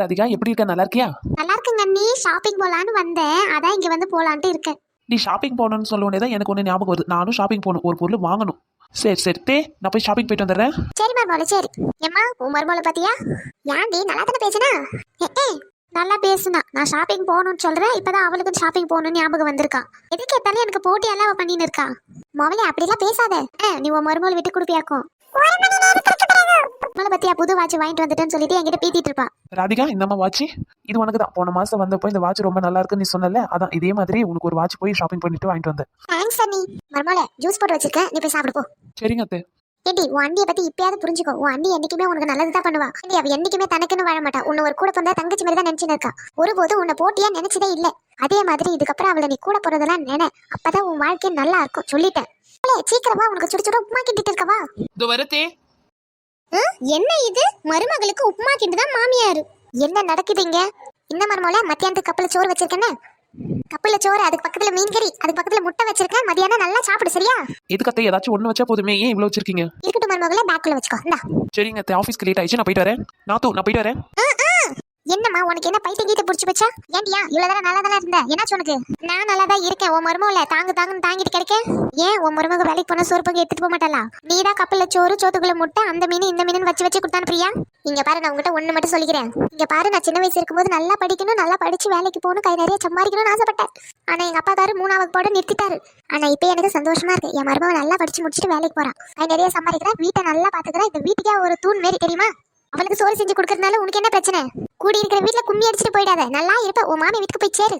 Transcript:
ராதிகா எப்படி இருக்க, நல்லா இருக்கியா? நல்லா இருக்குங்க அண்ணி. ஷாப்பிங் போலான்னு வந்தேன், அதான் இங்க வந்து போலான்ட்டு இருக்கேன். நீ ஷாப்பிங் போகணும்னு சொல்ல உடனே தான் எனக்கு ஒன்று ஞாபகம் வருது. நானும் ஷாப்பிங் போகணும், ஒரு பொருள் வாங்கணும். சரி சரி தே, நான் போய் ஷாப்பிங் போயிட்டு வந்துடுறேன். சரி மருமோளே, சரி. ஏம்மா உன் மருமோளை பாத்தியா? ஏன்டி நல்லா தானே பேசுனா? நல்லா பேசுனா. நான் ஷாப்பிங் போகணும்னு சொல்றேன், இப்பதான் அவளுக்கு ஷாப்பிங் போகணும்னு ஞாபகம் வந்திருக்கா. எதுக்கு கேட்டாலும் எனக்கு போட்டி எல்லாம் அவ பண்ணின்னு இருக்கா. மொபைல அப்படிலாம் பேசாத. நீ உன் மருமோளை விட்டு கொடுப்பியாக்கும். மொபைல பத்தியா புது வாட்ச் வாங்கிட்டு வந்துட்டேன்னு சொல்லிட்டு என்கிட்ட பீத்திட்டு இருப்பா. ராதிகா, இந்தம்மா வாட்ச் இது உனக்கு தான். போன மாசம் வந்தப்போ இந்த வாட்ச் ரொம்ப நல்லா இருக்குன்னு நீ சொன்னல, அதான் இதே மாதிரி உனக்கு ஒரு வாட்ச் போய் ஷாப்பிங் பண்ணிட்டு வாங்கிட்டு வந்தேன். தேங்க்ஸ் அண்ணி. மருமோளே ஜூஸ் போட்டு வச்சிருக்கேன், நீ போய் சாப்பிடு போ. சரிங்க அத்தை. ஏண்டி உன் அண்ணியை பத்தி இப்பயாவது புரிஞ்சுக்கோ. உன் அண்ணி என்னைக்குமே உனக்கு நல்லது தான் பண்ணுவா. அவ என்னைக்குமே தனக்குன்னு வாழ மாட்டா. உன்னை ஒரு கூட பிறந்த தங்கச்சி மாதிரி தான் நினைச்சுன்னு இருக்கா. ஒருபோதும் உன்னை போட்டியா நினைச்சதே இல்ல. அதே மாதிரி இதுக்கப்புறம் அவளை நீ கூட போறதெல்லாம் நினை. அப்பதான் உன் வாழ்க்கை நல்லா இருக்கும், சொல்லிட்டேன். சீக்கிரமா உனக்கு சுட சுட உப்புமா கிண்டிட்டு இருக்கவா? இதோ வரத்தே. என்ன இது, மருமகளுக்கு உப்புமா கிண்டுதான் மாமியாரு? என்ன நடக்குதுங்க? இந்த மருமகள மத்தியானத்துக்கு கப்பல சோறு வச்சிருக்கேன்னு. கப்பல சோறு, அதுக்கு பக்கத்துல மீன் கறி, அதுக்கு பக்கத்துல முட்டை வச்சிருக்கேன். மதியானம் நல்லா சாப்பிடு, சரியா? எதுக்கு அத்தை, ஏதாச்சும் ஒண்ணு வச்சா போதுமே, ஏன் இவ்வளவு வச்சிருக்கீங்க? இருக்கட்டும் மருமகள, பேக்குள்ள வச்சுக்கோ. இந்தா. சரிங்க அத்தை, ஆஃபீஸ்க்கு லேட் ஆயிடுச்சு, நான் போயிட்டு வரேன். நான் போயிட்டு வரேன். என்னம்மா உனக்கு என்ன பைத்தியம் கீட்ட புடிச்சு வச்சா? ஏண்டியா இவ்வளவு நேரம் நல்லா தானே இருந்த, என்னாச்சு உனக்கு? நான் நல்லா தான் இருக்கேன். உன் மருமகள தாங்குன்னு தாங்கிட்டு கிடைக்க. ஏன் உன் மருமக வேலைக்கு போனா சோறு பங்கு எடுத்துட்டு போக மாட்டாளா? நீ தான் கப்பல்ல சோறு, சோத்துக்குள்ள முட்டை, அந்த மீன் இந்த மீன் வச்சு கொடுத்தானு பிரியா. இங்க பாரு, நான் உங்ககிட்ட ஒண்ணு மட்டும் சொல்லிக்கிறேன். இங்க பாரு, நான் சின்ன வயசு இருக்கும்போது நல்லா படிக்கணும், நல்லா படிச்சு வேலைக்கு போகணும், கை நிறைய சம்பாதிக்கணும்னு ஆசைப்பட்டேன். ஆனா எங்க அப்பாக்காரு 3வது போட நிறுத்திட்டாரு. ஆனா இப்ப எனக்கு சந்தோஷமா இருக்கு. என் மருமக நல்லா படிச்சு முடிச்சுட்டு வேலைக்கு போறான், கை நிறைய சம்பாதிக்கிறேன், வீட்டை நல்லா பாத்துக்கிறேன். இந்த வீட்டுக்கே ஒரு தூண் மாரி, தெரியுமா? அவளுக்கு சோறு செஞ்சு கொடுக்கறதுனால உனக்கு என்ன பிரச்சனை? கூடி இருக்கிற வீட்டுல கும்மி அடிச்சுட்டு போயிடாத, நல்லா இருப்ப. உன் மாமி வீட்டுக்கு போய் சேரு.